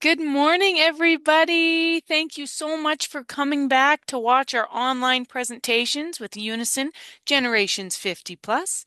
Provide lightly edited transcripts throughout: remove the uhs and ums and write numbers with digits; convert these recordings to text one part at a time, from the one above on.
Good morning, everybody. Thank you so much for coming back to watch our online presentations with Unison Generations 50 Plus.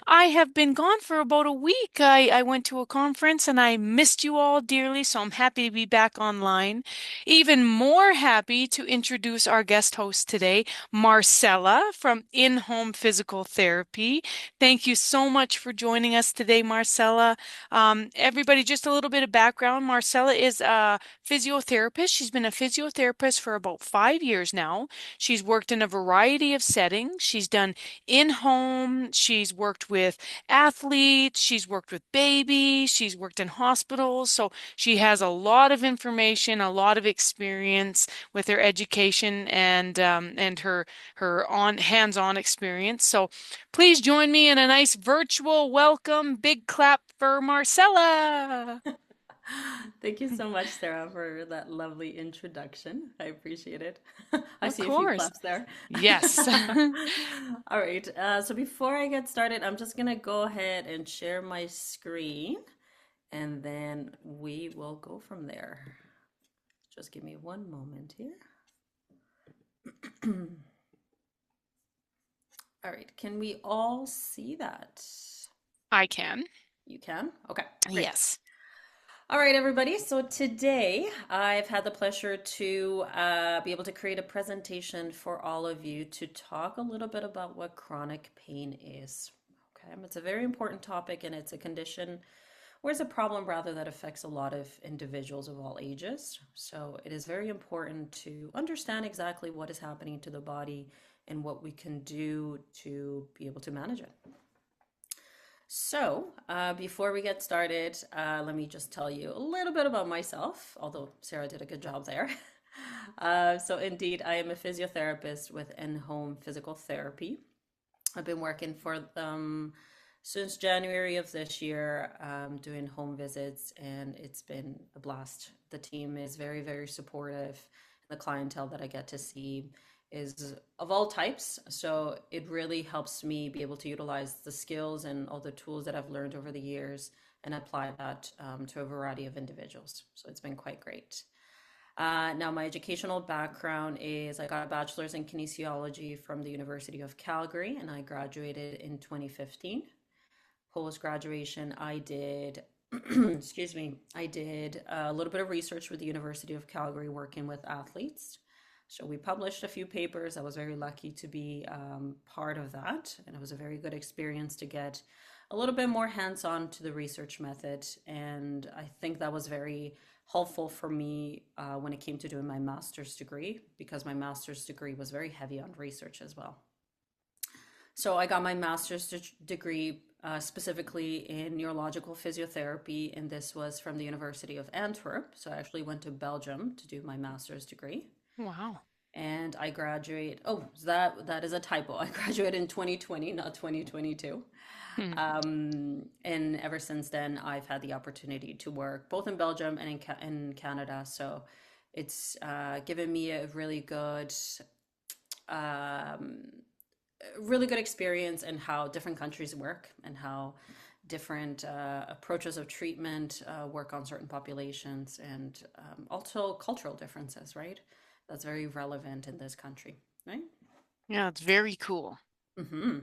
I have been gone for about a week. I went to a conference and I missed you all dearly, so I'm happy to be back online. Even more happy to introduce our guest host today, Marcela from InHome Physical Therapy. Thank you so much for joining us today, Marcela. Everybody, just a little bit of background. Marcela is a physiotherapist. She's been a physiotherapist for about 5 years now. She's worked in a variety of settings. She's done in-home. She's worked with athletes. She's worked with babies. She's worked in hospitals. So she has a lot of information, a lot of experience with her education and her on hands-on experience. So please join me in a nice virtual welcome. Big clap for Marcela. Thank you so much, Sarah, for that lovely introduction. I appreciate it. I Of see a few course. claps there. Yes. All right, so before I get started, I'm just gonna go ahead and share my screen, and then we will go from there. Just give me one moment here. All right, can we all see that? I can. You can? Okay, great. Yes. All right, everybody. So today I've had the pleasure to be able to create a presentation for all of you to talk a little bit about what chronic pain is. Okay, it's a very important topic and it's a condition or it's a problem rather that affects a lot of individuals of all ages. So it is very important to understand exactly what is happening to the body and what we can do to be able to manage it. So, before we get started, let me just tell you a little bit about myself, although Sarah did a good job there. So, indeed, I am a physiotherapist with InHome Physical Therapy. I've been working for them since January of this year, doing home visits, and it's been a blast. The team is very, very supportive. The clientele that I get to see is of all types. So it really helps me be able to utilize the skills and all the tools that I've learned over the years and apply that to a variety of individuals. So it's been quite great. Now, my educational background is I got a bachelor's in kinesiology from the University of Calgary, and I graduated in 2015. Post graduation, I did, excuse me, I did a little bit of research with the University of Calgary working with athletes. So we published a few papers. I was very lucky to be part of that, and it was a very good experience to get a little bit more hands-on to the research method. And I think that was very helpful for me when it came to doing my master's degree, because my master's degree was very heavy on research as well. So I got my master's degree specifically in neurological physiotherapy, and this was from the University of Antwerp. So I actually went to Belgium to do my master's degree. Wow. And I graduate. Oh, that is a typo. I graduated in 2020, not 2022. Hmm. And ever since then, I've had the opportunity to work both in Belgium and in Canada. So it's given me a um, really good experience in how different countries work and how different approaches of treatment work on certain populations and also cultural differences, right? That's very relevant in this country, right? Yeah, it's very cool. hmm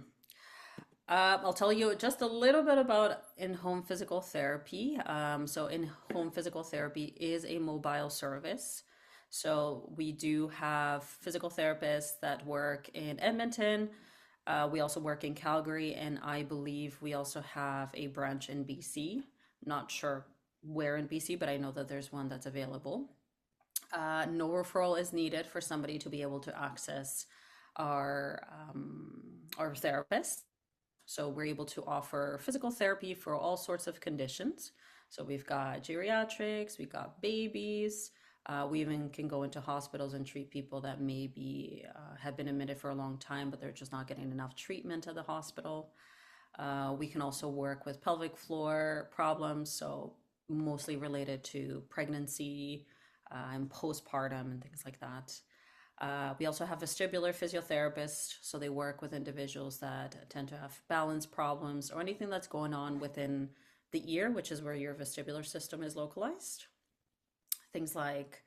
I'll tell you just a little bit about in-home physical therapy. So in-home physical therapy is a mobile service. So we do have physical therapists that work in Edmonton. We also work in Calgary, and I believe we also have a branch in BC. Not sure where in BC, but I know that there's one that's available. No referral is needed for somebody to be able to access our therapist. So we're able to offer physical therapy for all sorts of conditions. So we've got geriatrics, we've got babies. We even can go into hospitals and treat people that maybe have been admitted for a long time, but they're just not getting enough treatment at the hospital. We can also work with pelvic floor problems, so mostly related to pregnancy and postpartum and things like that. We also have vestibular physiotherapists, so they work with individuals that tend to have balance problems or anything that's going on within the ear, which is where your vestibular system is localized. things like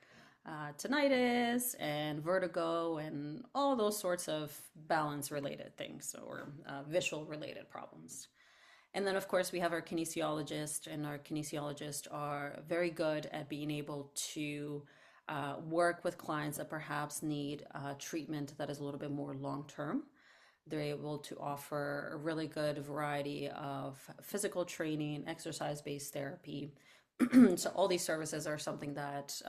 tinnitus and vertigo and all those sorts of balance related things or visual related problems. And then, of course, we have our kinesiologist, and our kinesiologists are very good at being able to work with clients that perhaps need treatment that is a little bit more long term. They're able to offer a really good variety of physical training, exercise based therapy. So, all these services are something that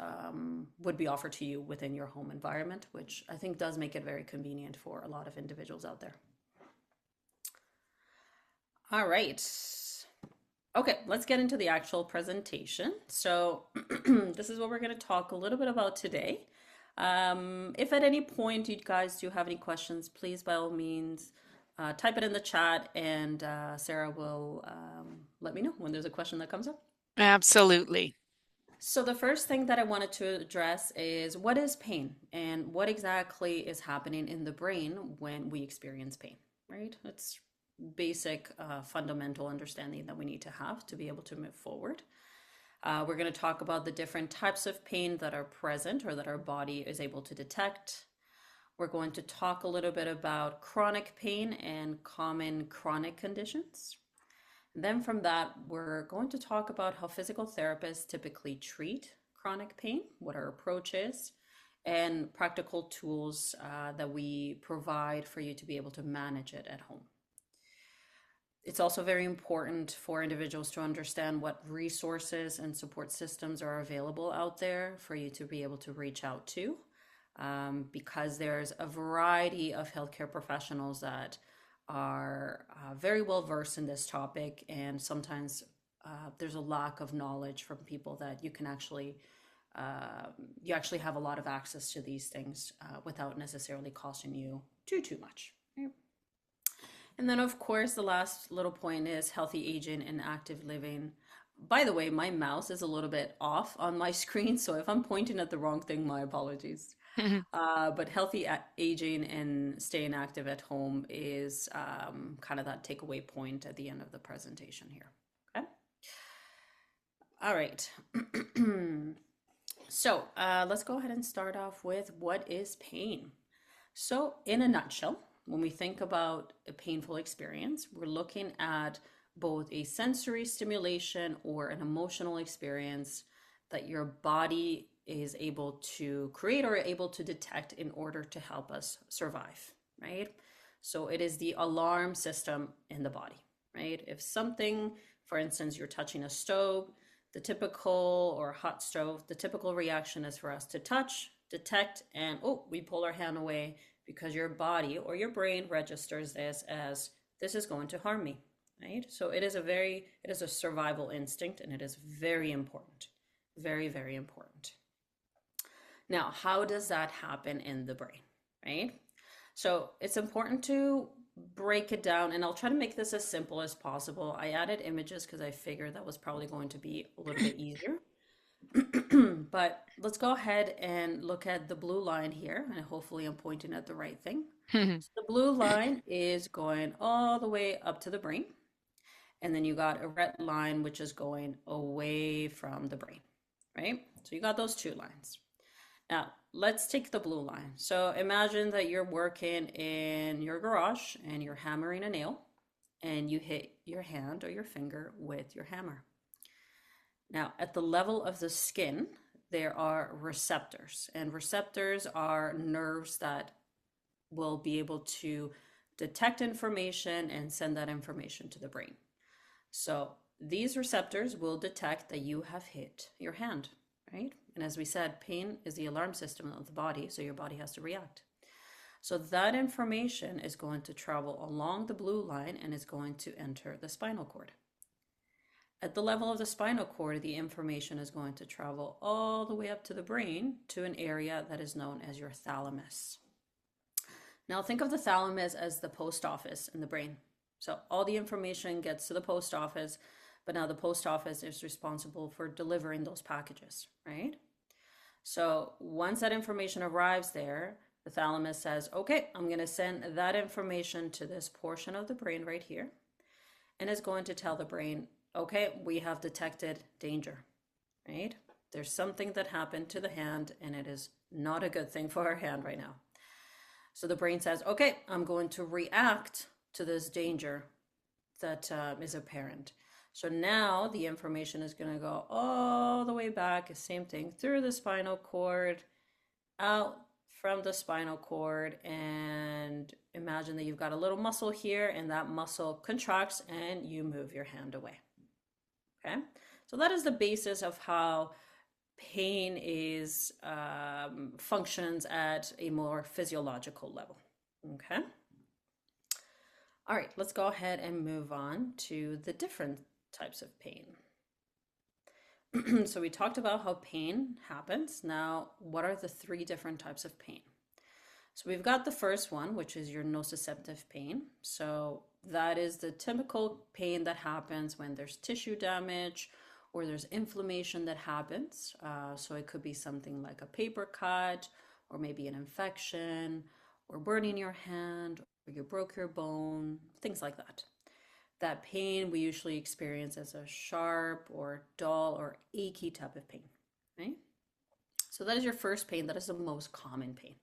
would be offered to you within your home environment, which I think does make it very convenient for a lot of individuals out there. All right. Okay, let's get into the actual presentation. So this is what we're going to talk a little bit about today. If at any point you guys do have any questions, please by all means type it in the chat, and Sarah will let me know when there's a question that comes up. Absolutely. So the first thing that I wanted to address is what is pain and what exactly is happening in the brain when we experience pain, right? It's basic fundamental understanding that we need to have to be able to move forward. We're going to talk about the different types of pain that are present or that our body is able to detect. We're going to talk a little bit about chronic pain and common chronic conditions. Then from that, we're going to talk about how physical therapists typically treat chronic pain, what our approach is, and practical tools that we provide for you to be able to manage it at home. It's also very important for individuals to understand what resources and support systems are available out there for you to be able to reach out to, because there's a variety of healthcare professionals that are very well versed in this topic, and sometimes there's a lack of knowledge from people that you actually have a lot of access to these things without necessarily costing you too much. Right? And then, of course, the last little point is healthy aging and active living. By the way, my mouse is a little bit off on my screen, so if I'm pointing at the wrong thing, my apologies. But healthy aging and staying active at home is kind of that takeaway point at the end of the presentation here. Okay. All right. So let's go ahead and start off with what is pain. So, in a nutshell, when we think about a painful experience, we're looking at both a sensory stimulation or an emotional experience that your body is able to create or able to detect in order to help us survive, right? So it is the alarm system in the body, right? If something, for instance, you're touching a stove, the typical or hot stove, the typical reaction is for us to touch, detect, and oh, we pull our hand away because your body or your brain registers this as this is going to harm me, right? So it is a survival instinct, and it is very important, very, very important. Now, how does that happen in the brain, right? So it's important to break it down, and I'll try to make this as simple as possible. I added images because I figured that was probably going to be a little bit easier. But let's go ahead and look at the blue line here, and hopefully I'm pointing at the right thing. So the blue line is going all the way up to the brain, and then you got a red line which is going away from the brain, right? So you got those two lines. Now, let's take the blue line. So imagine that you're working in your garage and you're hammering a nail, and you hit your hand or your finger with your hammer. Now, at the level of the skin, there are receptors, and receptors are nerves that will be able to detect information and send that information to the brain. So these receptors will detect that you have hit your hand, right? And as we said, pain is the alarm system of the body, so your body has to react. So that information is going to travel along the blue line and is going to enter the spinal cord. At the level of the spinal cord, the information is going to travel all the way up to the brain to an area that is known as your thalamus. Now think of the thalamus as the post office in the brain. So all the information gets to the post office, but now the post office is responsible for delivering those packages, right? So once that information arrives there, the thalamus says, okay, I'm going to send that information to this portion of the brain right here, and is going to tell the brain, okay, we have detected danger, right? There's something that happened to the hand, and it is not a good thing for our hand right now. So the brain says, okay, I'm going to react to this danger that is apparent. So now the information is going to go all the way back, same thing, through the spinal cord, out from the spinal cord, and imagine that you've got a little muscle here, and that muscle contracts and you move your hand away. Okay, so that is the basis of how pain is functions at a more physiological level. Okay. All right, let's go ahead and move on to the different types of pain. So we talked about how pain happens. Now, what are the three different types of pain? So we've got the first one, which is your nociceptive pain. So that is the typical pain that happens when there's tissue damage or there's inflammation that happens. So it could be something like a paper cut, or maybe an infection, or burning your hand, or you broke your bone, things like that. That pain we usually experience as a sharp or dull or achy type of pain, right? So that is your first pain. That is the most common pain.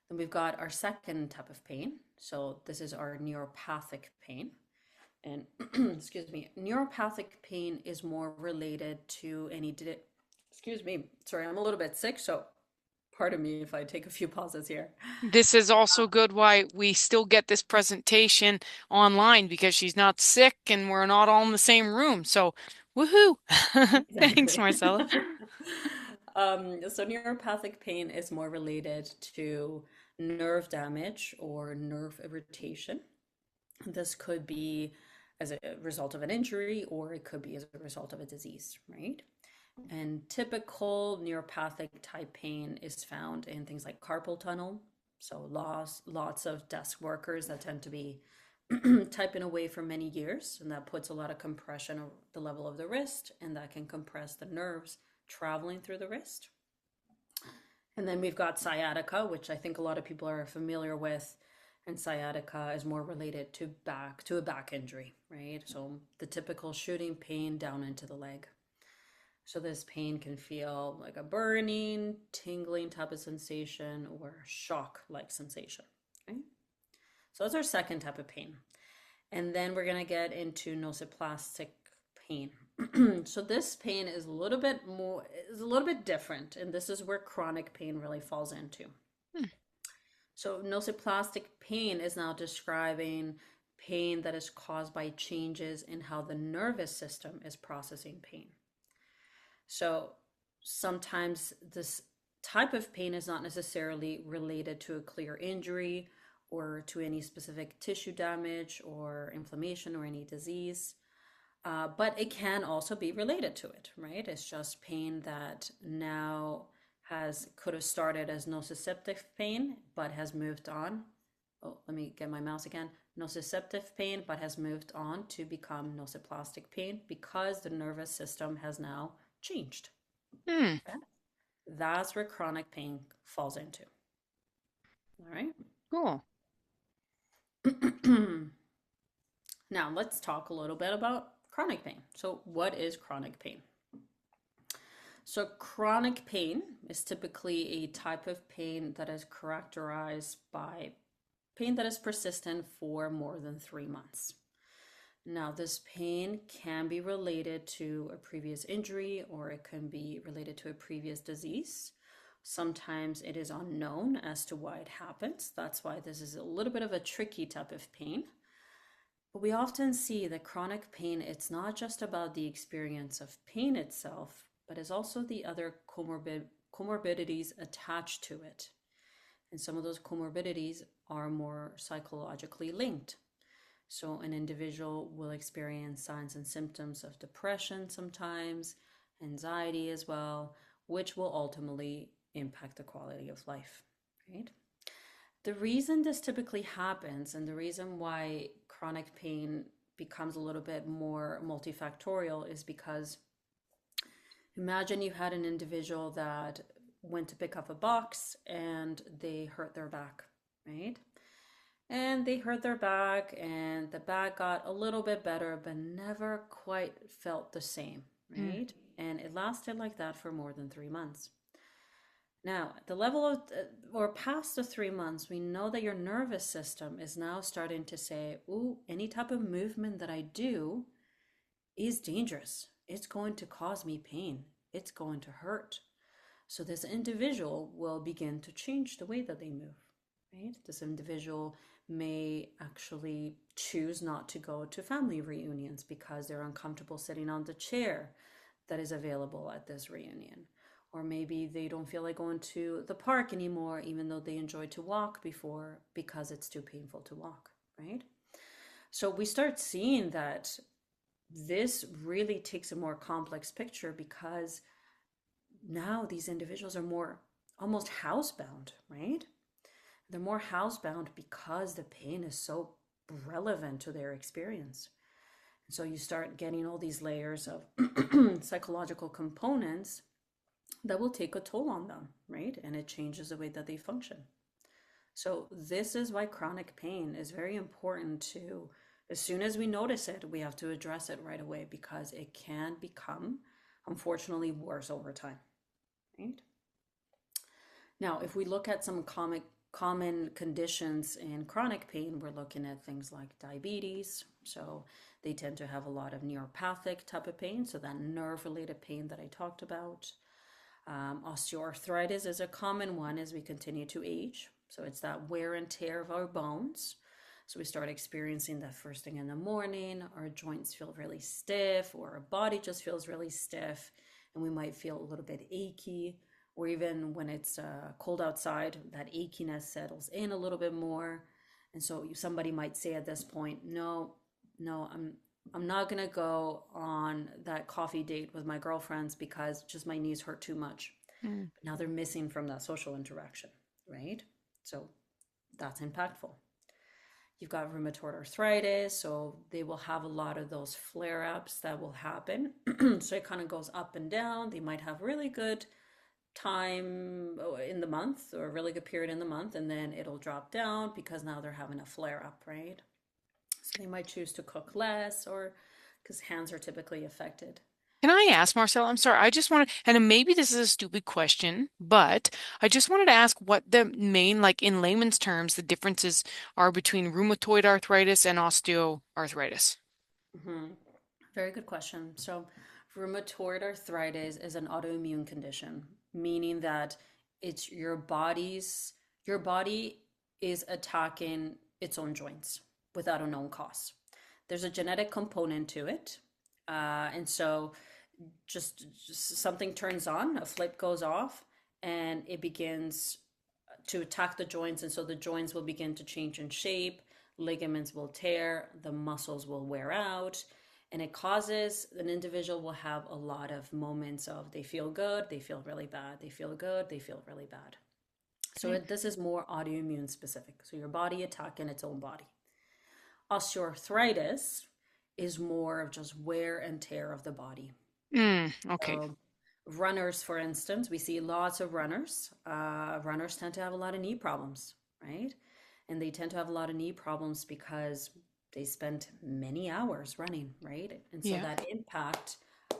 Then we've got our second type of pain. So this is our neuropathic pain. And excuse me, neuropathic pain is more related to any, excuse me, sorry, I'm a little bit sick, so pardon me if I take a few pauses here. This is also good why we still get this presentation online because she's not sick and we're not all in the same room. So, woohoo! Thanks, Exactly. Marcella. So neuropathic pain is more related to nerve damage or nerve irritation. This could be as a result of an injury, or it could be as a result of a disease, right? And typical neuropathic type pain is found in things like carpal tunnel. So lots of desk workers that tend to be typing away for many years, and that puts a lot of compression on the level of the wrist, and that can compress the nerves traveling through the wrist. And then we've got sciatica, which I think a lot of people are familiar with. And sciatica is more related to a back injury, right? So the typical shooting pain down into the leg. So this pain can feel like a burning, tingling type of sensation or shock-like sensation, okay? So that's our second type of pain. And then we're gonna get into nociplastic pain. So this pain is a little bit different, and this is where chronic pain really falls into. Hmm. So nociplastic pain is now describing pain that is caused by changes in how the nervous system is processing pain. So sometimes this type of pain is not necessarily related to a clear injury or to any specific tissue damage or inflammation or any disease. But it can also be related to it, right? It's just pain that now could have started as nociceptive pain, but has moved on. Oh, let me get my mouse again. Nociceptive pain, but has moved on to become nociplastic pain because the nervous system has now changed. Hmm. Okay? That's where chronic pain falls into. All right. Cool. Now let's talk a little bit about chronic pain. So, what is chronic pain? So, chronic pain is typically a type of pain that is characterized by pain that is persistent for more than 3 months. Now, this pain can be related to a previous injury or it can be related to a previous disease. Sometimes it is unknown as to why it happens. That's why this is a little bit of a tricky type of pain. But we often see that chronic pain, it's not just about the experience of pain itself, but is also the other comorbidities attached to it. And some of those comorbidities are more psychologically linked. So an individual will experience signs and symptoms of depression sometimes, anxiety as well, which will ultimately impact the quality of life, right? The reason this typically happens and the reason why chronic pain becomes a little bit more multifactorial is because imagine you had an individual that went to pick up a box and they hurt their back, right? And they hurt their back and the back got a little bit better, but never quite felt the same, Mm. right? And it lasted like that for more than 3 months. Now, at the level of, or past the 3 months, we know that your nervous system is now starting to say, ooh, any type of movement that I do is dangerous. It's going to cause me pain. It's going to hurt. So this individual will begin to change the way that they move, right? This individual may actually choose not to go to family reunions because they're uncomfortable sitting on the chair that is available at this reunion. Or maybe they don't feel like going to the park anymore, even though they enjoyed to walk before because it's too painful to walk, right? So we start seeing that this really takes a more complex picture because now these individuals are more almost housebound, right? They're more housebound because the pain is so relevant to their experience. And so you start getting all these layers of psychological components that will take a toll on them, right? And it changes the way that they function. So this is why chronic pain is very important to, as soon as we notice it, we have to address it right away because it can become, unfortunately, worse over time, right? Now, if we look at some common conditions in chronic pain, we're looking at things like diabetes. So they tend to have a lot of neuropathic type of pain, so that nerve-related pain that I talked about. Osteoarthritis is a common one as we continue to age. So it's that wear and tear of our bones. So we start experiencing that first thing in the morning, our joints feel really stiff, or our body just feels really stiff, and we might feel a little bit achy, or even when it's cold outside, that achiness settles in a little bit more. And so somebody might say at this point, no, no, I'm not gonna go on that coffee date with my girlfriends because just my knees hurt too much. Mm. But now they're missing from that social interaction, right? So that's impactful. You've got rheumatoid arthritis, so they will have a lot of those flare ups that will happen. So it kind of goes up and down. They might have really good time in the month or a really good period in the month, and then it'll drop down because now they're having a flare up, right? So they might choose to cook less or because hands are typically affected. Can I ask, Marcela? I'm sorry. I just want to, and maybe this is a stupid question, but I just wanted to ask what the main, like in layman's terms, the differences are between rheumatoid arthritis and osteoarthritis. Mhm. Very good question. So, rheumatoid arthritis is an autoimmune condition, meaning that it's your body is attacking its own joints without a known cause. There's a genetic component to it, and so just something turns on, a flip goes off, and it begins to attack the joints, and so the joints will begin to change in shape, ligaments will tear, the muscles will wear out, and it causes an individual will have a lot of moments of they feel good, they feel really bad, they feel good, they feel really bad. So Okay. this is more autoimmune specific. So your body attacking its own body. Osteoarthritis is more of just wear and tear of the body. Okay. So runners, for instance, we see lots of runners. Runners tend to have a lot of knee problems, right? And they tend to have a lot of knee problems because they spend many hours running, right? And so Yeah. that impact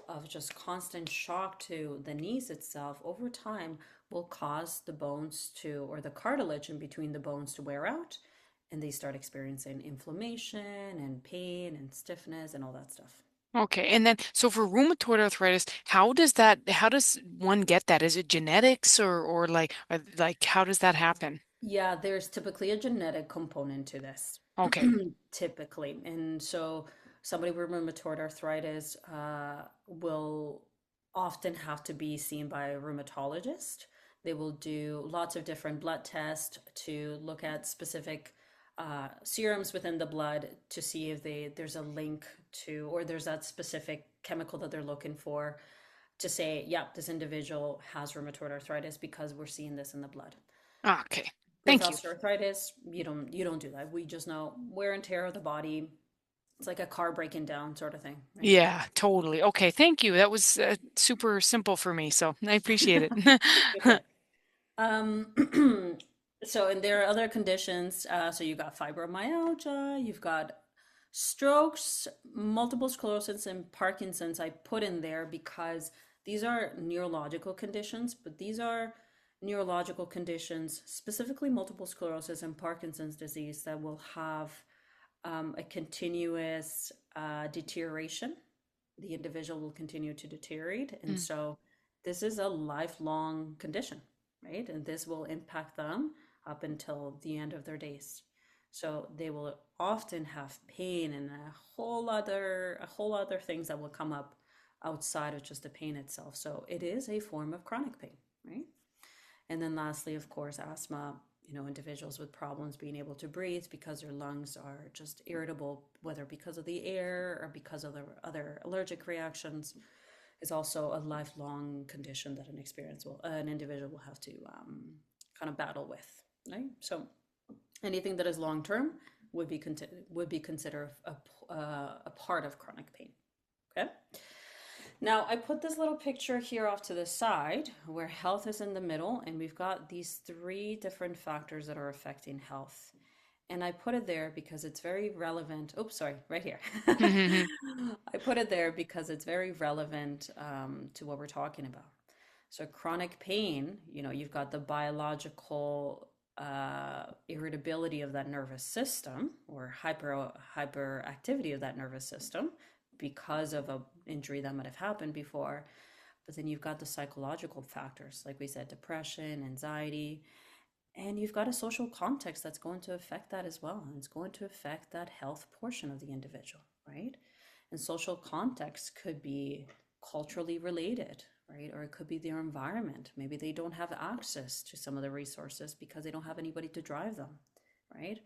of just constant shock to the knees itself over time will cause the bones to, or the cartilage in between the bones to wear out. And they start experiencing inflammation and pain and stiffness and all that stuff. Okay. And then, so for rheumatoid arthritis, how does one get that? Is it genetics or like, how does that happen? Yeah, there's typically a genetic component to this, Okay. typically. And so somebody with rheumatoid arthritis will often have to be seen by a rheumatologist. They will do lots of different blood tests to look at specific serums within the blood to see if there's a link to, or there's that specific chemical that they're looking for to say, yeah, this individual has rheumatoid arthritis because we're seeing this in the blood. Okay. With Thank you. osteoarthritis, you don't do that. We just know wear and tear of the body. It's like a car breaking down sort of thing, right? Yeah, totally. Okay, thank you. That was super simple for me, so I appreciate it. Okay. Um, so and there are other conditions. So you got fibromyalgia, you've got Strokes, multiple sclerosis, and Parkinson's I put in there because these are neurological conditions, but these are neurological conditions, specifically multiple sclerosis and Parkinson's disease, that will have a continuous deterioration. The individual will continue to deteriorate. And Mm. so this is a lifelong condition, right? And this will impact them up until the end of their days. So they will often have pain and a whole other things that will come up outside of just the pain itself. So it is a form of chronic pain, right? And then lastly, of course, asthma, individuals with problems being able to breathe because their lungs are just irritable, whether because of the air or because of the other allergic reactions, is also a lifelong condition that an individual will have to kind of battle with, right? So anything that is long term would be considered a part of chronic pain. Okay. Now, I put this little picture here off to the side where health is in the middle, and we've got these three different factors that are affecting health. And I put it there because it's very relevant. Oops, sorry, right here. I put it there because it's very relevant to what we're talking about. So, chronic pain, you've got the biological irritability of that nervous system, or hyperactivity of that nervous system because of an injury that might have happened before. But then you've got the psychological factors, like we said, depression, anxiety, and you've got a social context that's going to affect that as well. And it's going to affect that health portion of the individual, right? And social context could be culturally related, right? Or it could be their environment. Maybe they don't have access to some of the resources because they don't have anybody to drive them, right?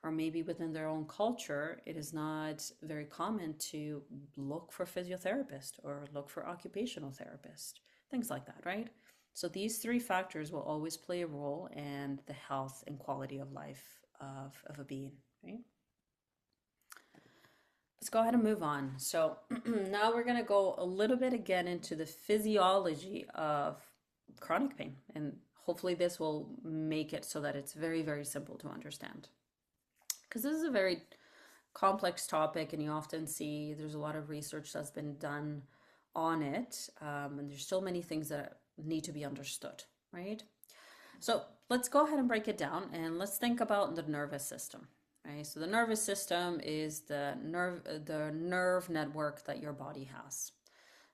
Or maybe within their own culture, it is not very common to look for physiotherapist or look for occupational therapist, things like that, right? So these three factors will always play a role in the health and quality of life of a being, right? Let's go ahead and move on. So now we're going to go a little bit again into the physiology of chronic pain. And hopefully this will make it so that it's very, very simple to understand. Because this is a very complex topic, and you often see there's a lot of research that's been done on it. And there's so many things that need to be understood, right? So let's go ahead and break it down, and let's think about the nervous system. Right? So the nervous system is the nerve network that your body has.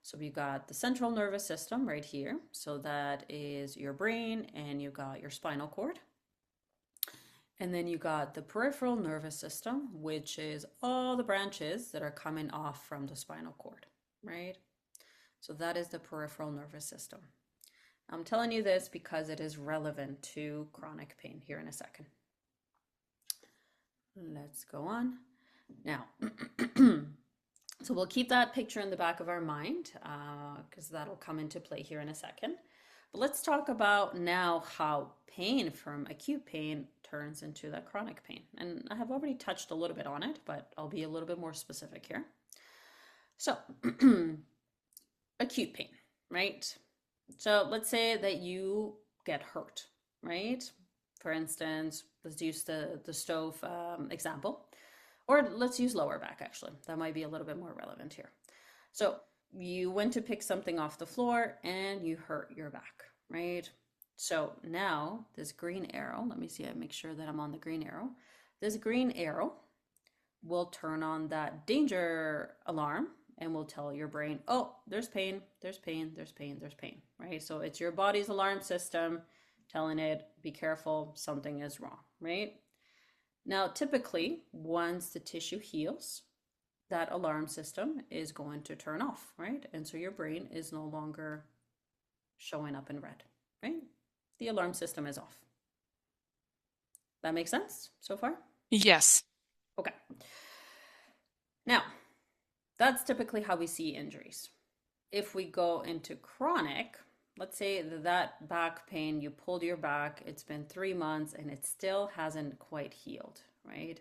So we've got the central nervous system right here. So that is your brain, and you've got your spinal cord. And then you got the peripheral nervous system, which is all the branches that are coming off from the spinal cord, right? So that is the peripheral nervous system. I'm telling you this because it is relevant to chronic pain here in a second. Let's go on. Now, so we'll keep that picture in the back of our mind because that'll come into play here in a second. But let's talk about now how pain from acute pain turns into that chronic pain. And I have already touched a little bit on it, but I'll be a little bit more specific here. So, acute pain, right? So let's say that you get hurt, right? For instance, let's use the stove example, or let's use lower back actually. That might be a little bit more relevant here. So you went to pick something off the floor and you hurt your back, right? So now this green arrow, let me see, I make sure that I'm on the green arrow. This green arrow will turn on that danger alarm and will tell your brain, oh, there's pain, there's pain, there's pain, there's pain, right? So it's your body's alarm system telling it, be careful, something is wrong, right? Now, typically, once the tissue heals, that alarm system is going to turn off, right? And so your brain is no longer showing up in red, right? The alarm system is off. That makes sense so far? Yes. Okay. Now, that's typically how we see injuries. If we go into chronic, let's say that back pain, you pulled your back, it's been 3 months and it still hasn't quite healed, right?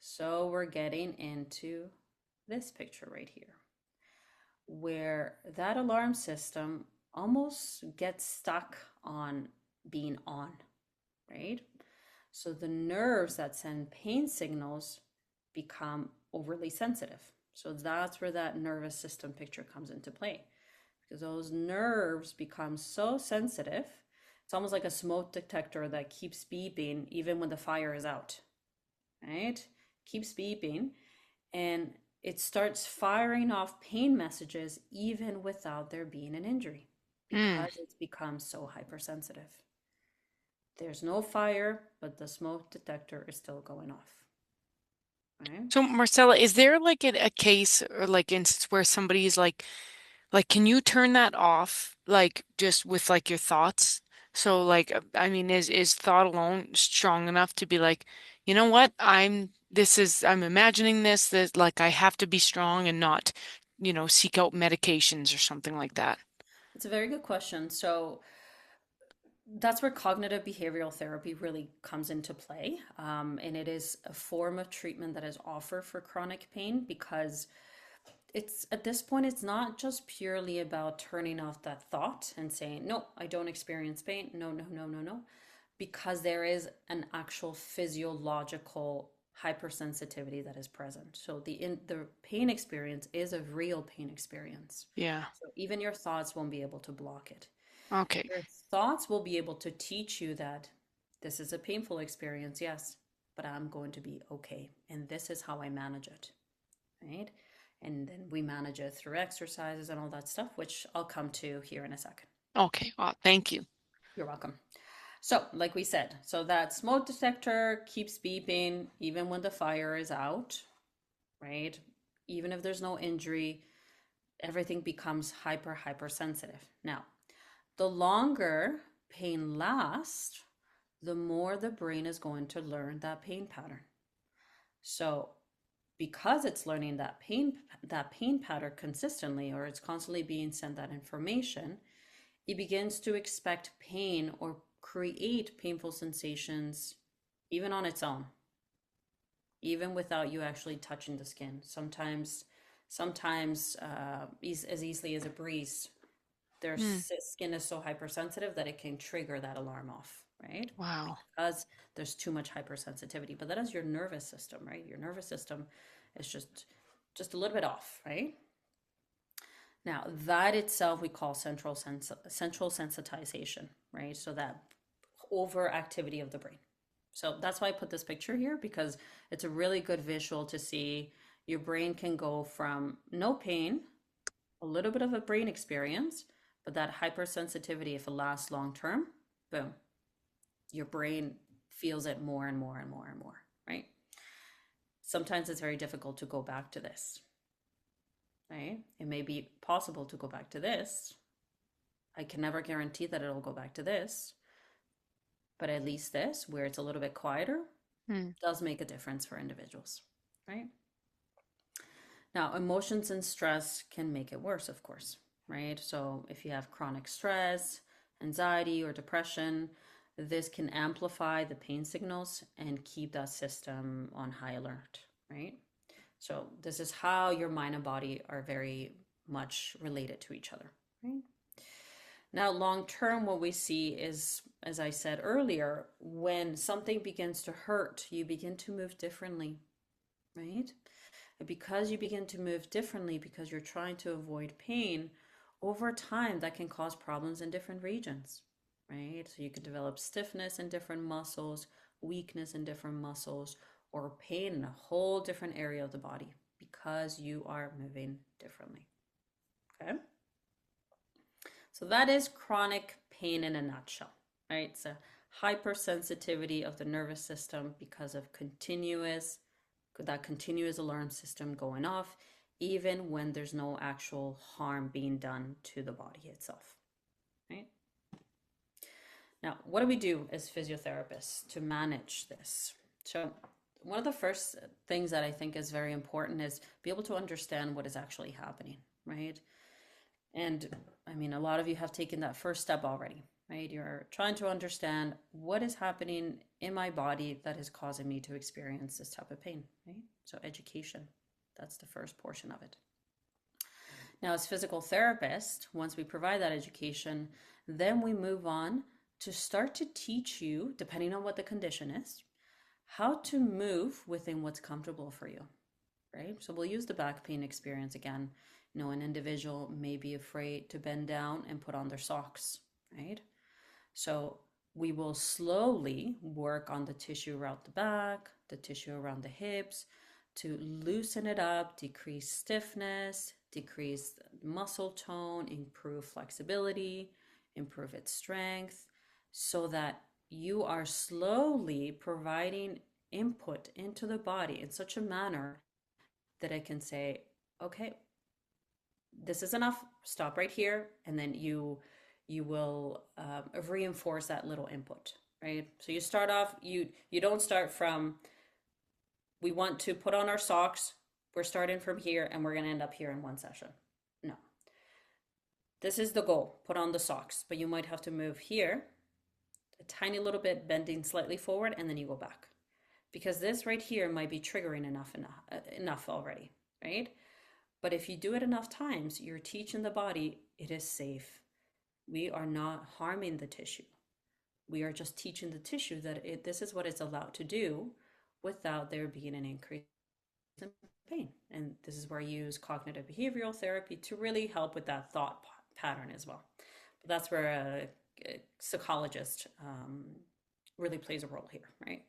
So we're getting into this picture right here, where that alarm system almost gets stuck on being on, right? So the nerves that send pain signals become overly sensitive. So that's where that nervous system picture comes into play, because those nerves become so sensitive. It's almost like a smoke detector that keeps beeping even when the fire is out, right? Keeps beeping, and it starts firing off pain messages even without there being an injury Mm. because it's become so hypersensitive. There's no fire, but the smoke detector is still going off, right? So, Marcella, is there like a case or like instance where somebody's like, can you turn that off, like just with like your thoughts? So, like, I mean, is thought alone strong enough to be like, you know what? I'm imagining this, that like I have to be strong and not, seek out medications or something like that. It's a very good question. So that's where cognitive behavioral therapy really comes into play. And it is a form of treatment that is offered for chronic pain because it's at this point, it's not just purely about turning off that thought and saying, no, I don't experience pain. No, no, no, no, no. Because there is an actual physiological hypersensitivity that is present. So the pain experience is a real pain experience. Yeah. So even your thoughts won't be able to block it. Okay. Your thoughts will be able to teach you that this is a painful experience, yes, but I'm going to be okay. And this is how I manage it, right? And then we manage it through exercises and all that stuff, which I'll come to here in a second. Okay. Thank you. You're welcome. So, like we said, so that smoke detector keeps beeping even when the fire is out, right? Even if there's no injury, everything becomes hypersensitive. Now, the longer pain lasts, the more the brain is going to learn that pain pattern. So, because it's learning that pain pattern consistently, or it's constantly being sent that information, it begins to expect pain or create painful sensations even on its own, even without you actually touching the skin. Sometimes as easily as a breeze, their Mm. skin is so hypersensitive that it can trigger that alarm off, right? Wow. Because there's too much hypersensitivity. But that is your nervous system, right? Your nervous system is just a little bit off, right? Now, that itself we call central sensitization, right? So that overactivity of the brain. So that's why I put this picture here, because it's a really good visual to see your brain can go from no pain, a little bit of a brain experience, but that hypersensitivity, if it lasts long term, boom, your brain feels it more and more and more and more, right? Sometimes it's very difficult to go back to this, right? It may be possible to go back to this. I can never guarantee that it'll go back to this, but at least this, where it's a little bit quieter, Mm. does make a difference for individuals, right? Now, emotions and stress can make it worse, of course, right? So if you have chronic stress, anxiety, or depression, this can amplify the pain signals and keep that system on high alert, right? So this is how your mind and body are very much related to each other, right? Now, long term, what we see is, as I said earlier, when something begins to hurt, you begin to move differently, right? And because you begin to move differently, because you're trying to avoid pain, over time, that can cause problems in different regions, right? So you could develop stiffness in different muscles, weakness in different muscles, or pain in a whole different area of the body because you are moving differently, okay? So that is chronic pain in a nutshell, right? It's a hypersensitivity of the nervous system because of that continuous alarm system going off, even when there's no actual harm being done to the body itself, right? Now, what do we do as physiotherapists to manage this? So, one of the first things that I think is very important is be able to understand what is actually happening, right? And I mean, a lot of you have taken that first step already, right? You're trying to understand what is happening in my body that is causing me to experience this type of pain, right? So, education, that's the first portion of it. Now, as physical therapists, once we provide that education, then we move on to start to teach you, depending on what the condition is, how to move within what's comfortable for you, right? So we'll use the back pain experience again. An individual may be afraid to bend down and put on their socks, right? So we will slowly work on the tissue around the back, the tissue around the hips to loosen it up, decrease stiffness, decrease muscle tone, improve flexibility, improve its strength, so that you are slowly providing input into the body in such a manner that it can say, okay, this is enough, stop right here, and then you will reinforce that little input, right? So you start off, you don't start from, we want to put on our socks, we're starting from here and we're going to end up here in one session. No, this is the goal, put on the socks, but you might have to move here a tiny little bit, bending slightly forward, and then you go back, because this right here might be triggering enough already, right? But if you do it enough times, you're teaching the body it is safe. We are not harming the tissue. We are just teaching the tissue that this is what it's allowed to do without there being an increase in pain. And this is where I use cognitive behavioral therapy to really help with that thought pattern as well. But that's where a psychologist really plays a role here, right?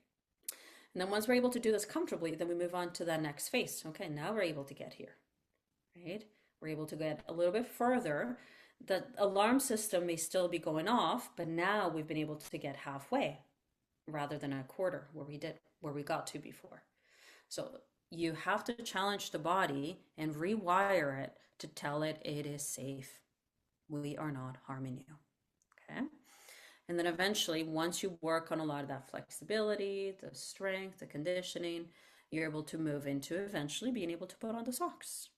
And then once we're able to do this comfortably, then we move on to that next phase. Okay, now we're able to get here, right? We're able to get a little bit further. The alarm system may still be going off, but now we've been able to get halfway rather than a quarter where we got to before. So you have to challenge the body and rewire it to tell it it is safe. We are not harming you. Okay. And then eventually, once you work on a lot of that flexibility, the strength, the conditioning, you're able to move into eventually being able to put on the socks,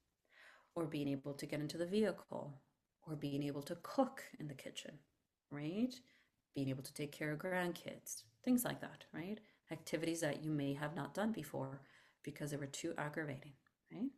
or being able to get into the vehicle, or being able to cook in the kitchen, right? Being able to take care of grandkids, things like that, right? Activities that you may have not done before because they were too aggravating, right?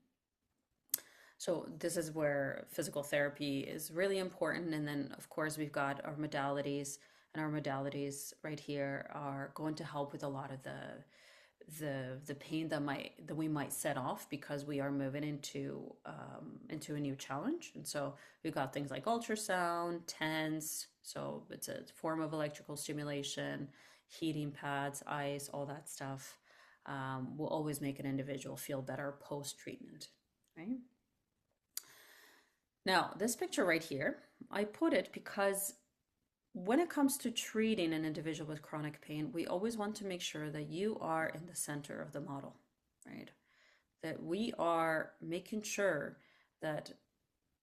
So this is where physical therapy is really important. And then of course we've got our modalities, and our modalities right here are going to help with a lot of the pain that we might set off because we are moving into a new challenge. And so we've got things like ultrasound, TENS, so it's a form of electrical stimulation, heating pads, ice, all that stuff will always make an individual feel better post-treatment, right? Now, this picture right here, I put it because when it comes to treating an individual with chronic pain, we always want to make sure that you are in the center of the model, right? That we are making sure that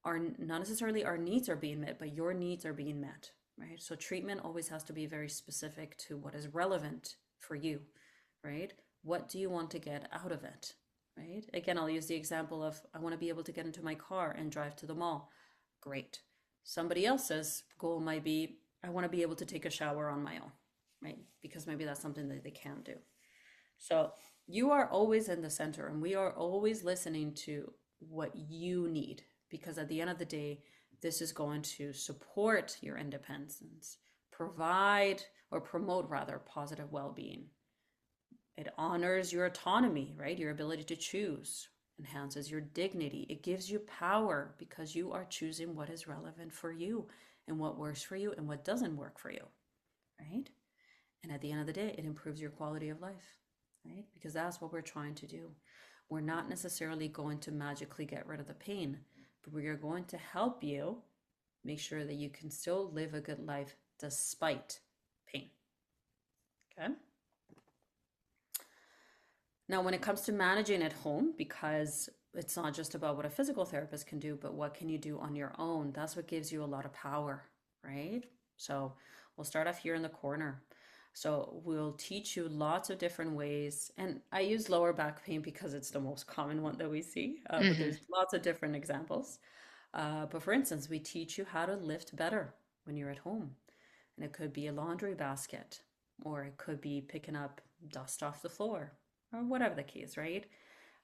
not necessarily our needs are being met, but your needs are being met, right? So treatment always has to be very specific to what is relevant for you, right? What do you want to get out of it, right? Again, I'll use the example of I want to be able to get into my car and drive to the mall. Great. Somebody else's goal might be I want to be able to take a shower on my own, right? Because maybe that's something that they can't do. So you are always in the center, and we are always listening to what you need, because at the end of the day, this is going to support your independence, provide or promote rather positive well-being. It honors your autonomy, right? Your ability to choose, enhances your dignity. It gives you power because you are choosing what is relevant for you and what works for you and what doesn't work for you, right? And at the end of the day, it improves your quality of life, right? Because that's what we're trying to do. We're not necessarily going to magically get rid of the pain, but we are going to help you make sure that you can still live a good life despite pain, okay? Now, when it comes to managing at home, because it's not just about what a physical therapist can do, but what can you do on your own? That's what gives you a lot of power, right? So we'll start off here in the corner. So we'll teach you lots of different ways. And I use lower back pain because it's the most common one that we see, but Mm-hmm. there's lots of different examples. But for instance, we teach you how to lift better when you're at home. And it could be a laundry basket, or it could be picking up dust off the floor, or whatever the case, right?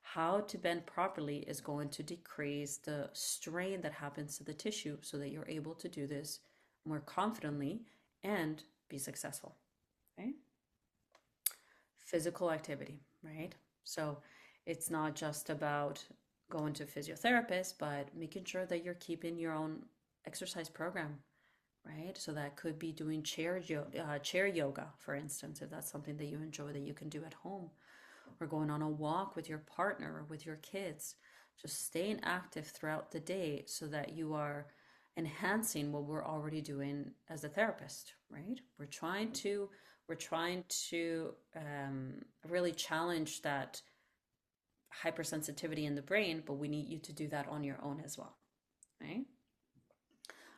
How to bend properly is going to decrease the strain that happens to the tissue so that you're able to do this more confidently and be successful, right? Physical activity, right? So it's not just about going to a physiotherapist, but making sure that you're keeping your own exercise program, right? So that could be doing chair yoga, for instance, if that's something that you enjoy that you can do at home, or going on a walk with your partner or with your kids. Just staying active throughout the day so that you are enhancing what we're already doing as a therapist, right? We're trying to really challenge that hypersensitivity in the brain, but we need you to do that on your own as well, right?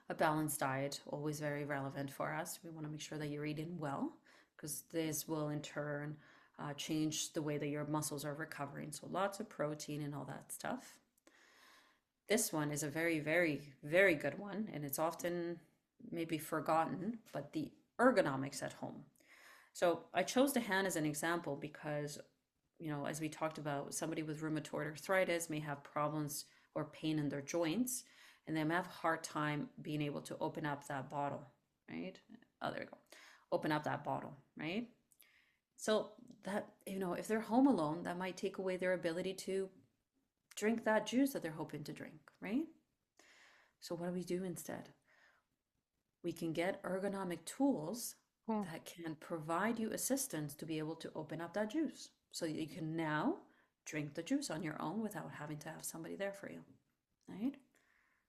A balanced diet, always very relevant for us. We want to make sure that you're eating well because this will in turn change the way that your muscles are recovering. So lots of protein and all that stuff. This one is a very, very, very good one, and it's often maybe forgotten, but the ergonomics at home. So I chose the hand as an example because, as we talked about, somebody with rheumatoid arthritis may have problems or pain in their joints, and they may have a hard time being able to open up that bottle, right? Oh, there you go. Open up that bottle, right? So that, if they're home alone, that might take away their ability to drink that juice that they're hoping to drink, right? So what do we do instead? We can get ergonomic tools Cool. that can provide you assistance to be able to open up that juice so that you can now drink the juice on your own without having to have somebody there for you, right?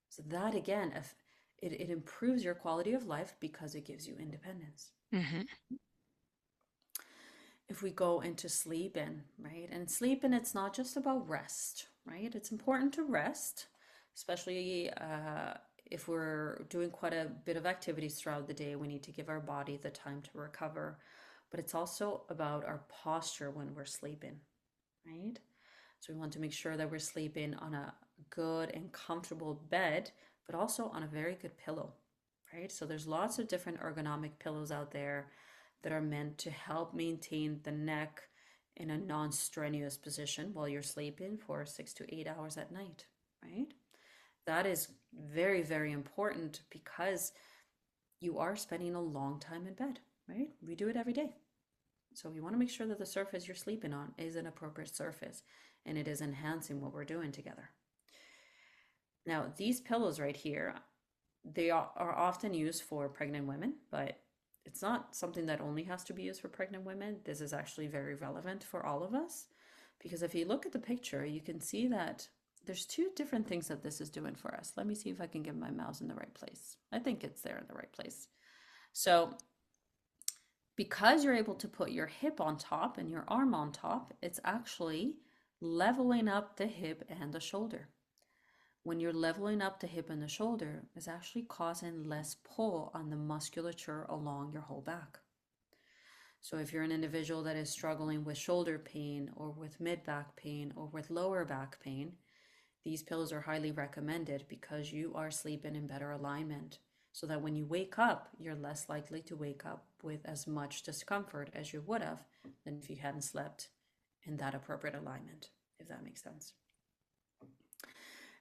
So that again, if it improves your quality of life because it gives you independence. Hmm. If we go into sleeping, right? And sleeping, it's not just about rest, right? It's important to rest, especially if we're doing quite a bit of activities throughout the day. We need to give our body the time to recover. But it's also about our posture when we're sleeping, right? So we want to make sure that we're sleeping on a good and comfortable bed, but also on a very good pillow, right? So there's lots of different ergonomic pillows out there that are meant to help maintain the neck in a non-strenuous position while you're sleeping for 6 to 8 hours at night, right? That is very, very important because you are spending a long time in bed, right? We do it every day. So we want to make sure that the surface you're sleeping on is an appropriate surface and it is enhancing what we're doing together. Now, these pillows right here, they are often used for pregnant women, but it's not something that only has to be used for pregnant women. This is actually very relevant for all of us because if you look at the picture, you can see that there's two different things that this is doing for us. Let me see if I can get my mouse in the right place. I think it's there in the right place. So because you're able to put your hip on top and your arm on top, it's actually leveling up the hip and the shoulder. When you're leveling up the hip and the shoulder, it's actually causing less pull on the musculature along your whole back. So if you're an individual that is struggling with shoulder pain or with mid back pain or with lower back pain, these pillows are highly recommended because you are sleeping in better alignment so that when you wake up, you're less likely to wake up with as much discomfort as you would have than if you hadn't slept in that appropriate alignment, if that makes sense.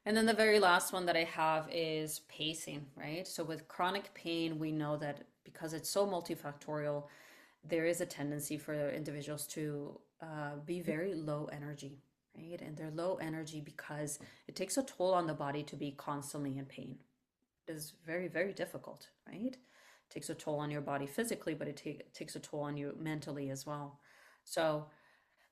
And then the very last one that I have is pacing, right? So with chronic pain, we know that because it's so multifactorial, there is a tendency for individuals to be very low energy, right? And they're low energy because it takes a toll on the body to be constantly in pain. It is very, very difficult, right? It takes a toll on your body physically, but it takes a toll on you mentally as well. So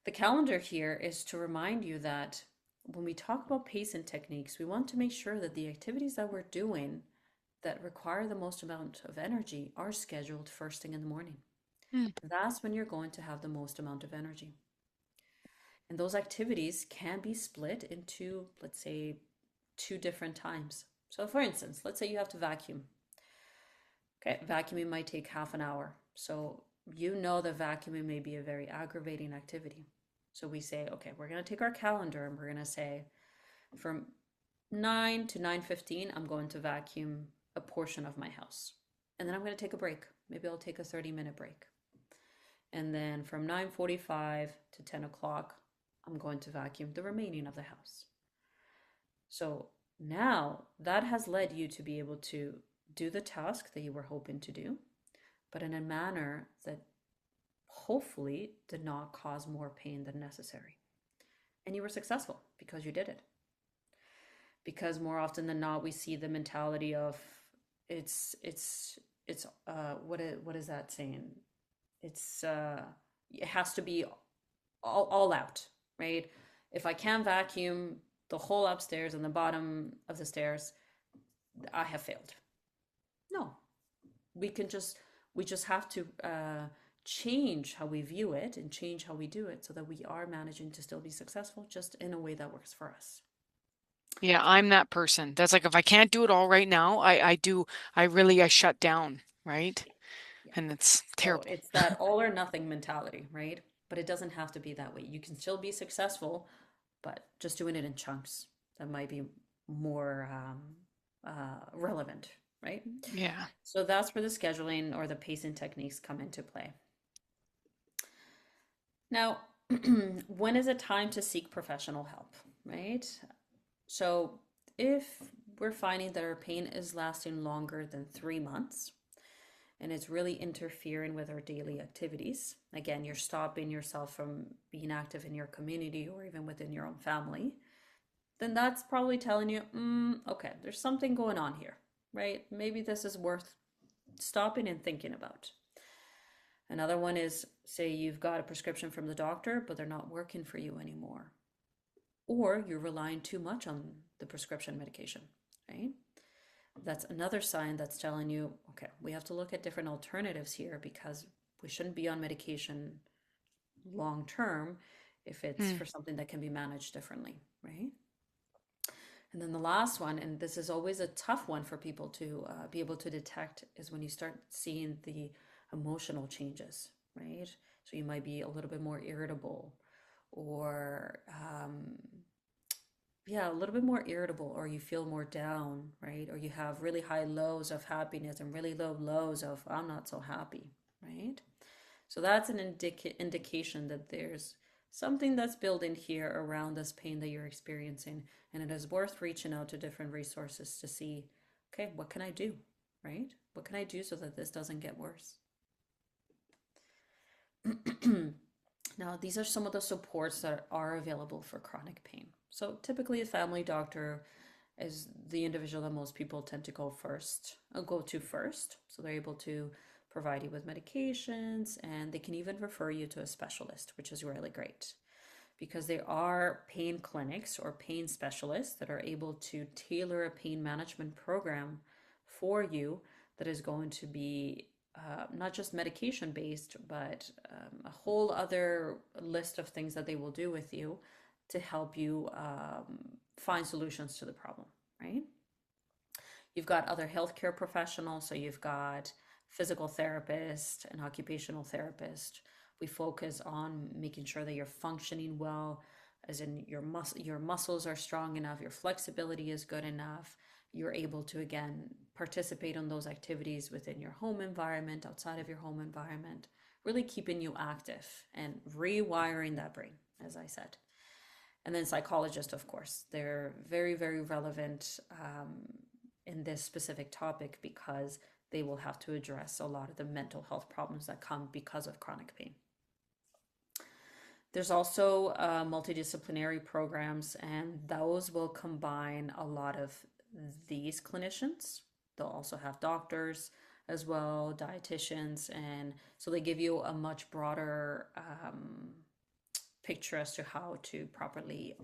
the calendar here is to remind you that when we talk about pacing techniques, we want to make sure that the activities that we're doing that require the most amount of energy are scheduled first thing in the morning. Mm. That's when you're going to have the most amount of energy. And those activities can be split into, let's say, two different times. So for instance, let's say you have to vacuum. Okay, vacuuming might take half an hour. So you know that vacuuming may be a very aggravating activity. So we say, okay, we're going to take our calendar and we're going to say from 9 to 9:15, I'm going to vacuum a portion of my house. And then I'm going to take a break. Maybe I'll take a 30-minute break. And then from 9:45 to 10 o'clock, I'm going to vacuum the remaining of the house. So now that has led you to be able to do the task that you were hoping to do, but in a manner that hopefully did not cause more pain than necessary. And you were successful because you did it. Because more often than not, we see the mentality of what is that saying? It's it has to be all out, right? If I can vacuum the whole upstairs and the bottom of the stairs, I have failed. No, we just have to change how we view it and change how we do it so that we are managing to still be successful just in a way that works for us. Yeah, I'm that person. That's like if I can't do it all right now, I shut down, right? Yeah. And it's So terrible. it's that all or nothing mentality, right? But it doesn't have to be that way. You can still be successful, but just doing it in chunks that might be more relevant, right? Yeah. So that's where the scheduling or the pacing techniques come into play. Now, when is it time to seek professional help, right? So if we're finding that our pain is lasting longer than 3 months, and it's really interfering with our daily activities. Again, you're stopping yourself from being active in your community or even within your own family, then that's probably telling you, okay, there's something going on here, right? Maybe this is worth stopping and thinking about. Another one is, say you've got a prescription from the doctor, but they're not working for you anymore, or you're relying too much on the prescription medication, right? That's another sign that's telling you, okay, we have to look at different alternatives here because we shouldn't be on medication long term if it's Mm. for something that can be managed differently, right? And then the last one, and this is always a tough one for people to be able to detect, is when you start seeing the emotional changes, right? So you might be a little bit more irritable or yeah, a little bit more irritable, or you feel more down, right? Or you have really high lows of happiness and really low lows of I'm not so happy, right? So that's an indication that there's something that's building here around this pain that you're experiencing, and it is worth reaching out to different resources to see, okay, what can I do, right? What can I do so that this doesn't get worse? Now, these are some of the supports that are available for chronic pain. So typically a family doctor is the individual that most people tend to go to first. So they're able to provide you with medications, and they can even refer you to a specialist, which is really great because there are pain clinics or pain specialists that are able to tailor a pain management program for you that is going to be not just medication based, but a whole other list of things that they will do with you to help you find solutions to the problem, right? You've got other healthcare professionals, so you've got physical therapist and occupational therapist. We focus on making sure that you're functioning well, as in your muscles are strong enough, your flexibility is good enough, you're able to again participate in those activities within your home environment, outside of your home environment, really keeping you active and rewiring that brain, as I said. And then psychologists, of course, they're very, very relevant in this specific topic because they will have to address a lot of the mental health problems that come because of chronic pain. There's also multidisciplinary programs, and those will combine a lot of these clinicians. They'll also have doctors as well, dietitians, and so they give you a much broader picture as to how to properly,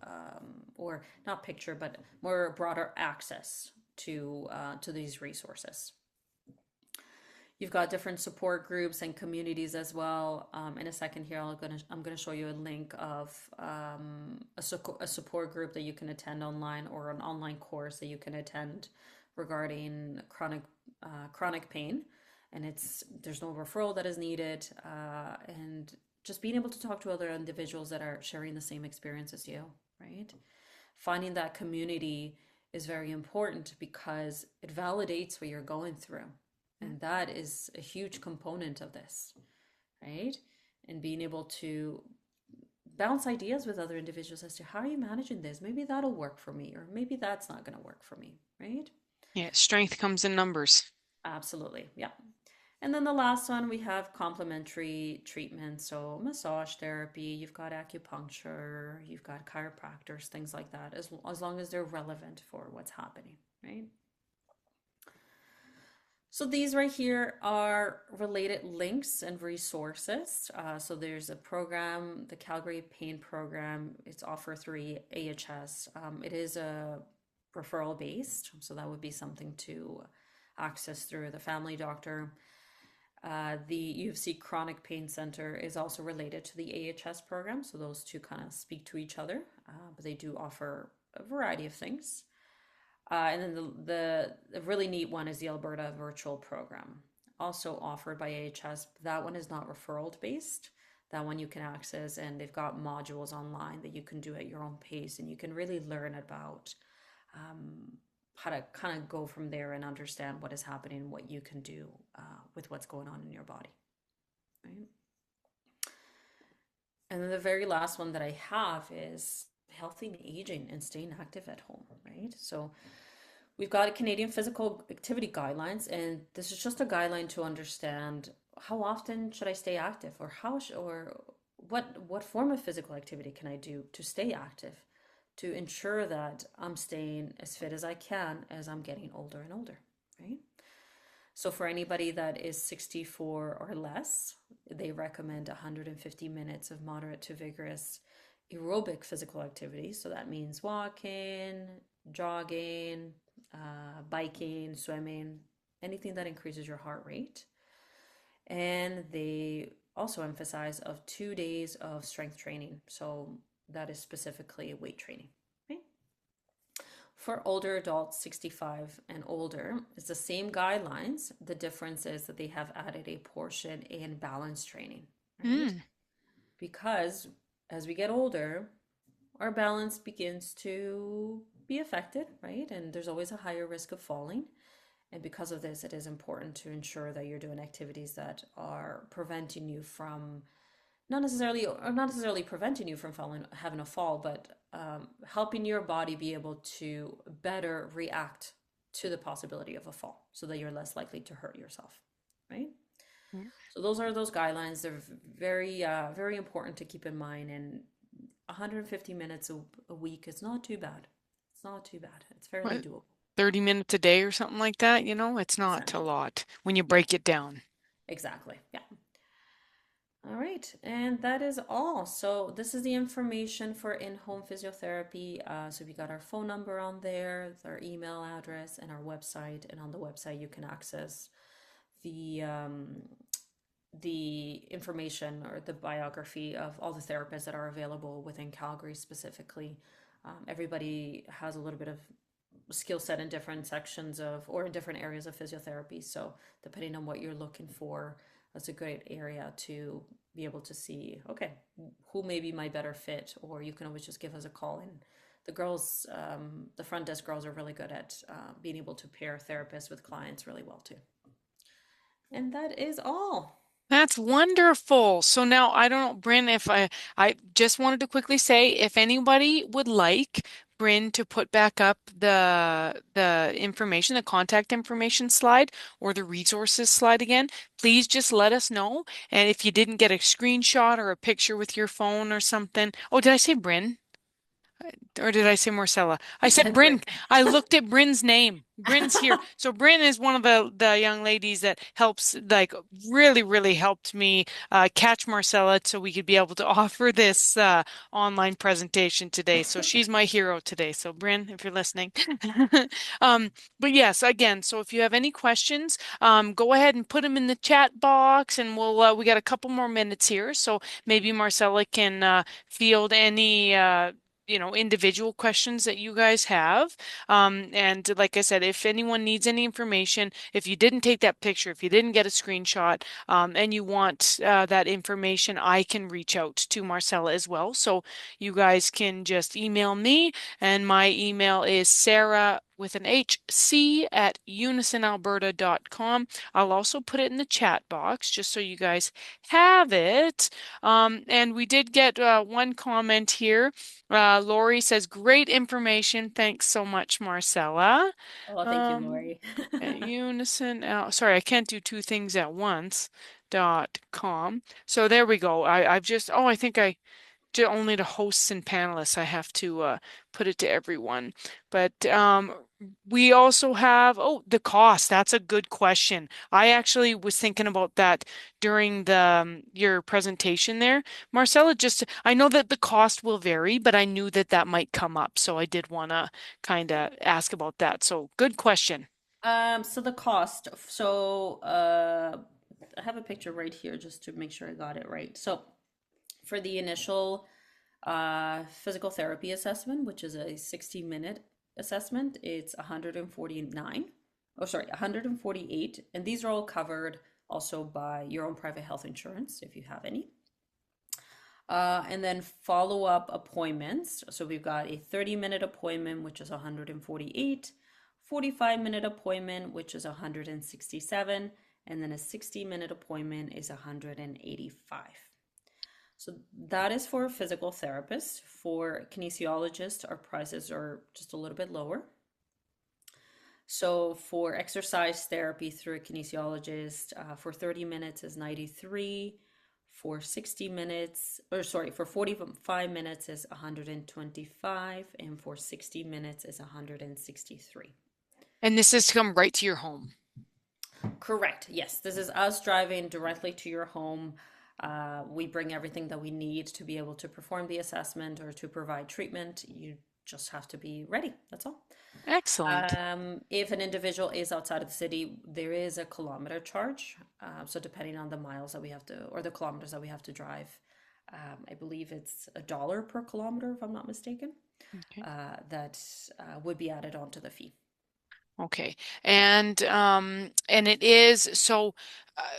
or not picture, but more broader access to these resources. You've got different support groups and communities as well. In a second here, I'm gonna show you a link of a support group that you can attend online, or an online course that you can attend regarding chronic pain. And there's no referral that is needed, and just being able to talk to other individuals that are sharing the same experience as you, right? Finding that community is very important because it validates what you're going through. And that is a huge component of this, right? And being able to bounce ideas with other individuals as to how are you managing this? Maybe that'll work for me, or maybe that's not going to work for me, right? Yeah, strength comes in numbers. Absolutely. Yeah. And then the last one, we have complementary treatment. So massage therapy, you've got acupuncture, you've got chiropractors, things like that, as long as they're relevant for what's happening, right? So these right here are related links and resources. So there's a program, the Calgary Pain Program. It's offered through AHS. It is a referral based, so that would be something to access through the family doctor. The U of C Chronic Pain Center is also related to the AHS program, so those two kind of speak to each other, but they do offer a variety of things. And then the really neat one is the Alberta Virtual Program, also offered by AHS. That one is not referral based. That one you can access, and they've got modules online that you can do at your own pace, and you can really learn about how to kind of go from there and understand what is happening and what you can do with what's going on in your body, right? And then the very last one that I have is healthy aging and staying active at home, right? So we've got a Canadian physical activity guidelines, and this is just a guideline to understand how often should I stay active, or or what form of physical activity can I do to stay active, to ensure that I'm staying as fit as I can as I'm getting older and older, right? So for anybody that is 64 or less, they recommend 150 minutes of moderate to vigorous aerobic physical activity. So that means walking, jogging, biking, swimming, anything that increases your heart rate. And they also emphasize of 2 days of strength training. So that is specifically weight training. Okay? For older adults, 65 and older, it's the same guidelines. The difference is that they have added a portion in balance training, right? Mm. Because as we get older, our balance begins to be affected, right? And there's always a higher risk of falling. And because of this, it is important to ensure that you're doing activities that are preventing you from not necessarily preventing you from falling, having a fall, but helping your body be able to better react to the possibility of a fall, so that you're less likely to hurt yourself, right? So those are those guidelines. They're very important to keep in mind. And 150 minutes a week is not too bad. It's not too bad. It's fairly What, doable. 30 minutes a day or something like that, it's not a Exactly. lot when you Yeah, break it down. exactly. Yeah. All right, and that is all. So this is the information for in-home physiotherapy. So we got our phone number on there, our email address, and our website. And on the website, you can access the the information or the biography of all the therapists that are available within Calgary specifically. Everybody has a little bit of skill set in different sections of or in different areas of physiotherapy. So depending on what you're looking for, that's a great area to be able to see, okay, who may be my better fit, or you can always just give us a call. And the girls, the front desk girls are really good at being able to pair therapists with clients really well too. And that is all. That's wonderful. So now I don't know, Bryn, if I just wanted to quickly say if anybody would like Bryn to put back up the information, the contact information slide or the resources slide again, please just let us know. And if you didn't get a screenshot or a picture with your phone or something. Oh, did I say Bryn? Or did I say Marcella? I You said said Bryn. Brit. I looked at Bryn's name. Bryn's here. So Bryn is one of the young ladies that helps, like, really helped me catch Marcella so we could be able to offer this online presentation today. So she's my hero today. So Bryn, if you're listening. Um, but yes, again, so if you have any questions, go ahead and put them in the chat box, and we got a couple more minutes here. So maybe Marcella can field any individual questions that you guys have. And like I said, if anyone needs any information, if you didn't take that picture, if you didn't get a screenshot, and you want that information, I can reach out to Marcella as well. So you guys can just email me, and my email is Sarah. with an H, C at unisonalberta.com. I'll also put it in the chat box just so you guys have it. And we did get one comment here. Lori says, great information. Thanks so much, Marcela. Oh, thank you, Um, Lori. at sorry, I can't do two things at once. .com. So there we go. I've just, oh, I think I only to hosts and panelists. I have to put it to everyone. But we also have, oh, the cost. That's a good question. I actually was thinking about that during the your presentation there. Marcella, just I know that the cost will vary, but I knew that that might come up, so I did want to kind of ask about that. So good question. So the cost. So I have a picture right here just to make sure I got it right. So for the initial physical therapy assessment, which is a 60-minute assessment, it's 149. Oh, sorry, 148. And these are all covered also by your own private health insurance if you have any. And then follow-up appointments. So we've got a 30-minute appointment, which is 148, 45-minute appointment, which is 167, and then a 60-minute appointment is 185. So that is for physical therapists. For kinesiologists, our prices are just a little bit lower. So for exercise therapy through a kinesiologist, for 30 minutes is 93. For 60 minutes, or sorry, for 45 minutes is 125, and for 60 minutes is 163. And this is to come right to your home. Correct. Yes, this is us driving directly to your home. We bring everything that we need to be able to perform the assessment or to provide treatment. You just have to be ready. That's all. Excellent. If an individual is outside of the city, there is a kilometer charge. So depending on the miles that we have to, or the kilometers that we have to drive, I believe it's $1 per kilometer, if I'm not mistaken, Okay. that would be added onto the fee. Okay. And it is so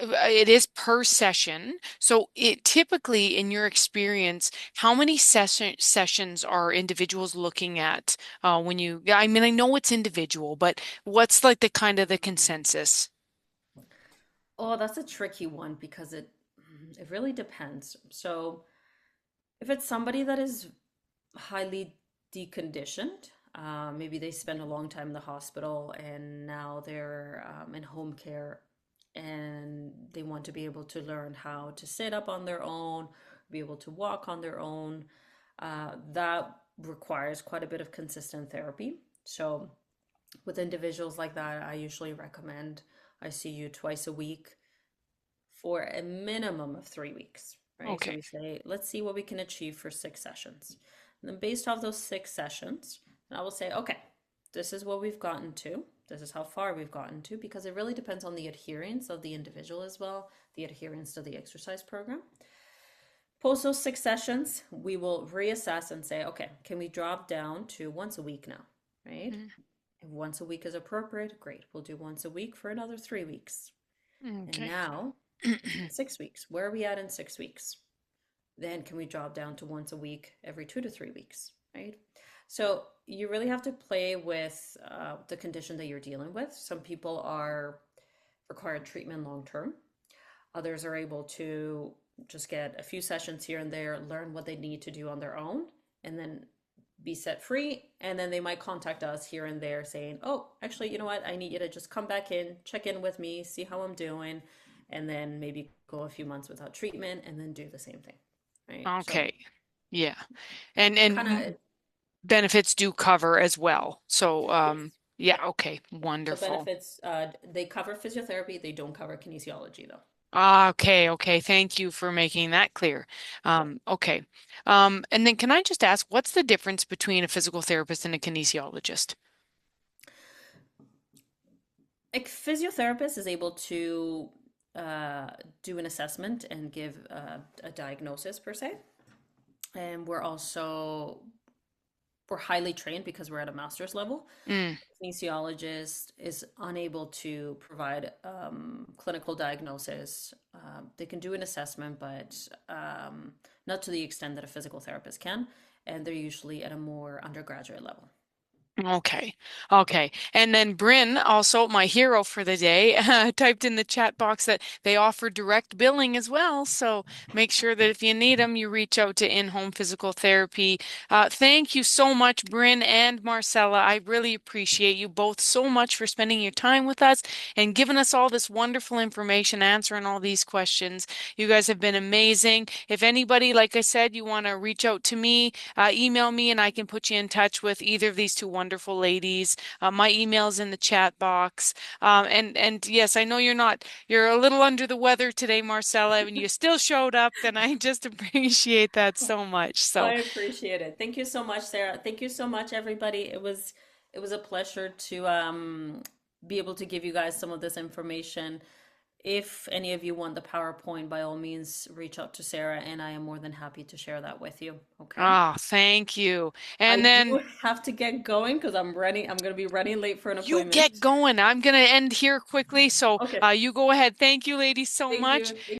it is per session. So it typically in your experience, how many sessions are individuals looking at when you I mean I know it's individual, but what's like the kind of the consensus? Oh, that's a tricky one because it really depends. So if it's somebody that is highly deconditioned, maybe they spend a long time in the hospital and now they're in home care and they want to be able to learn how to sit up on their own, be able to walk on their own. That requires quite a bit of consistent therapy. So with individuals like that, I usually recommend I see you twice a week for a minimum of 3 weeks, right? So Okay. we say, let's see what we can achieve for 6 sessions. And then based off those 6 sessions, I will say, okay, this is what we've gotten to. This is how far we've gotten to, because it really depends on the adherence of the individual as well, the adherence to the exercise program. Post those 6 sessions, we will reassess and say, okay, can we drop down to once a week now, right? Mm, If once a week is appropriate, great. We'll do once a week for another 3 weeks. And okay. now it's been 6 weeks. Where are we at in 6 weeks? Then can we drop down to once a week every 2 to 3 weeks, right? So you really have to play with the condition that you're dealing with. Some people are required treatment long term. Others are able to just get a few sessions here and there, learn what they need to do on their own, and then be set free. And then they might contact us here and there saying, oh, actually, you know what? I need you to just come back in, check in with me, see how I'm doing, and then maybe go a few months without treatment and then do the same thing. Right. So Okay. Yeah. it And kind of, benefits do cover as well. So yes. yeah, Yeah. okay. So Wonderful. benefits, they cover physiotherapy, they don't cover kinesiology though. Ah, okay, okay. Thank you for making that clear. Yeah. Okay. And then can I just ask, what's the difference between a physical therapist and a kinesiologist? A physiotherapist is able to uh, do an assessment and give a diagnosis per se. And we're highly trained because we're at a master's level. Mm, Kinesiologist is unable to provide clinical diagnosis. They can do an assessment, but not to the extent that a physical therapist can. And they're usually at a more undergraduate level. Okay. Okay. And then Bryn, also my hero for the day, typed in the chat box that they offer direct billing as well. So make sure that if you need them, you reach out to In-Home Physical Therapy. Thank you so much, Bryn and Marcella. I really appreciate you both so much for spending your time with us and giving us all this wonderful information, answering all these questions. You guys have been amazing. If anybody, like I said, you want to reach out to me, email me and I can put you in touch with either of these two wonderful ladies. My email's in the chat box. And yes, I know you're a little under the weather today, Marcella, and you still showed up, and I just appreciate that so much. I So, appreciate it. Thank you so much, Sarah. Thank you so much, everybody. It was a pleasure to be able to give you guys some of this information. If any of you want the PowerPoint, by all means, reach out to Sarah, and I am more than happy to share that with you. Okay. thank you. I And do then have to get going because I'm running. I'm going to be running late for an you get appointment. going. I'm going to end here quickly. So, Okay. you go ahead. Thank you, ladies, so Thank much. you.